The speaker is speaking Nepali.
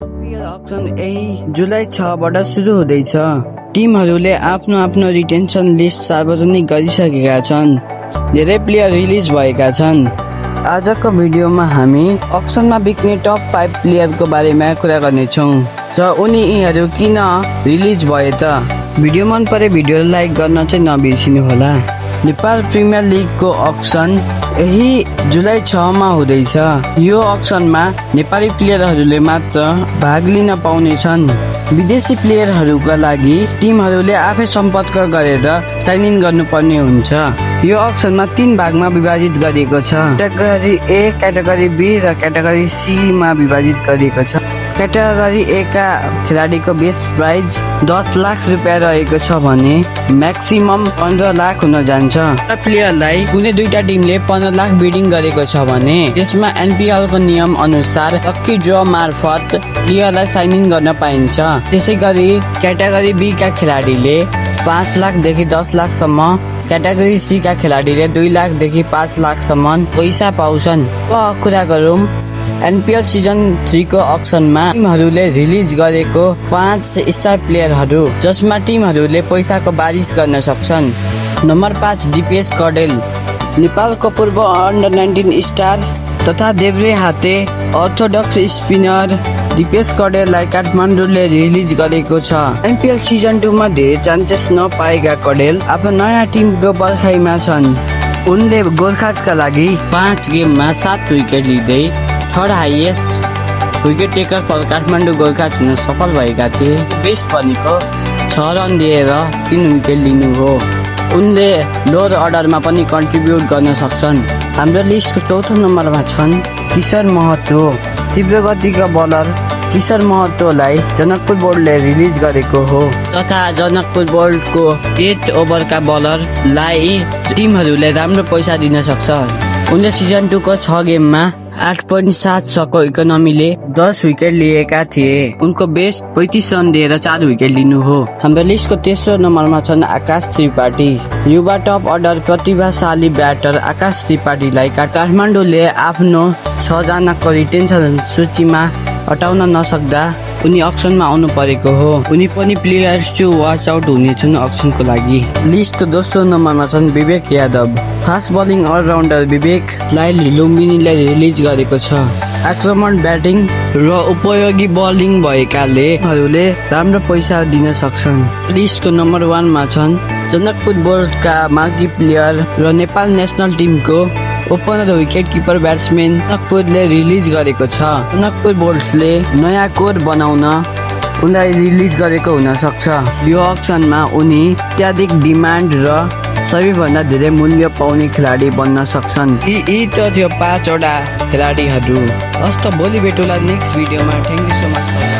आइपिएल अक्सन यही जुलाई 6 बाट सुरु हुँदैछ। टिमहरूले आफ्नो आफ्नो रिटेन्सन लिस्ट सार्वजनिक गरिसकेका छन्। धेरै प्लेयर रिलिज भएका छन्। आजको भिडियोमा हामी अक्सनमा बिक्ने टप 5 प्लेयरको बारेमा कुरा गर्नेछौँ र उनीहरू किन रिलिज भए त। भिडियो मन परे भिडियोलाई लाइक गर्न चाहिँ नबिर्सिनु होला। नेपाल प्रिमियर लिगको अक्सन यही जुलाई 6 मा हुँदैछ। यो अक्सनमा नेपाली प्लेयरहरूले मात्र भाग लिन पाउनेछन्। विदेशी प्लेयरहरूका लागि टिमहरूले आफै सम्पर्क गरेर साइन इन गर्नुपर्ने हुन्छ। यो अक्सनमा 3 भागमा विभाजित गरिएको छ। क्याटेगोरी ए, क्याटेगोरी बी र क्याटेगोरी सी मा विभाजित गरिएको छ। क्याटेगोरी ए का खेलाडीको बेस प्राइज 10 लाख रुपियाँ रहेको छ भने म्याक्सिमम 15 लाख हुन जान्छ। प्लेयरलाई कुनै दुईटा टिमले 15 लाख बिडिङ गरेको छ भने त्यसमा एनपिएल को नियम अनुसार लक्की ड्र मार्फत प्लेयरलाई साइन इन गर्न पाइन्छ। त्यसै गरी क्याटेगोरी बी का खेलाडीले 5 लाखदेखि 10 लाखसम्म, क्याटेगोरी सी का खेलाडीले 2 लाखदेखि 5 लाखसम्म पैसा पाउँछन्। अब कुरा गरौँ एनपिएल सिजन 3 को अक्सनमा टिमहरूले रिलिज गरेको 5 स्टार प्लेयरहरू जसमा टिमहरूले पैसाको बारिस गर्न सक्छन्। नम्बर 5 दीपेश कडेल, नेपालको पूर्व अन्डर 19 स्टार तथा देब्रे हाते अर्थोडक्स स्पिनर दीपेश कडेललाई काठमाडौँले रिलिज गरेको छ। एनपिएल सिजन 2 मा धेरै चान्सेस नपाएका कडेल आफ्नो नयाँ टिमको पर्खाइमा छन्। उनले गोर्खाजका लागि 5 गेममा 7 विकेट लिँदै third highest wicket taker for Kathmandu Gorkhas हुन सफल भएका थिए। बेस्ट भनेको 6 रन दिएर 3 विकेट लिनु हो। उनले लोअर अर्डरमा पनि कन्ट्रिब्युट गर्न सक्छन्। हाम्रो लिस्टको चौथो नम्बरमा छन् किशोर महतो। तीव्र गतिका बलर किशोर महतोलाई जनकपुर बोर्डले रिलिज गरेको हो तथा जनकपुर बोर्डको 8 ओभरका बलरलाई टिमहरूले राम्रो पैसा दिन सक्छ। उनले सिजन 2 को 6 गेममा 8.76 को इकोनोमीले 10 विकेट लिएका थिए। उनको बेस 35 रन दिएर 4 विकेट लिनु हो। हाम्रो लिस्टको तेस्रो नम्बरमा छन् आकाश त्रिपाठी। युवा टप अर्डर प्रतिभाशाली ब्याटर आकाश त्रिपाठीलाई काठमाडौँले आफ्नो 6 जनाको रिटेन्सन सूचीमा हटाउन नसक्दा उनी अक्सनमा आउनु परेको हो। उनी पनि प्लेयर्स टु वाच आउट हुनेछन् अक्सनको लागि। लिस्टको दोस्रो नम्बरमा छन् Vivek Yadav. Fast bowling allrounder विवेकलाई लुम्बिनीले रिलिज गरेको छ। आक्रमण ब्याटिङ र उपयोगी बलिङ भएकाले राम्रो पैसा दिन सक्छन्। लिस्टको नम्बर 1 मा छन् जनकपुर बोर्डका मागी प्लेयर र नेपाल नेसनल टिमको ओपनर विकेट किपर ब्याट्सम्यान जनकपुरले रिलिज गरेको छ। जनकपुर बोर्डले नयाँ कोड बनाउन उनलाई रिलिज गरेको हुन सक्छ। यो अक्सनमा उनी अत्याधिक डिमान्ड र सबैभन्दा धेरै मूल्य पाउने खेलाडी बन्न सक्छन्। यी त थियो 5 वटा खेलाडीहरू। हस्त भोलि भेटौँला नेक्स्ट भिडियोमा। Thank you so much.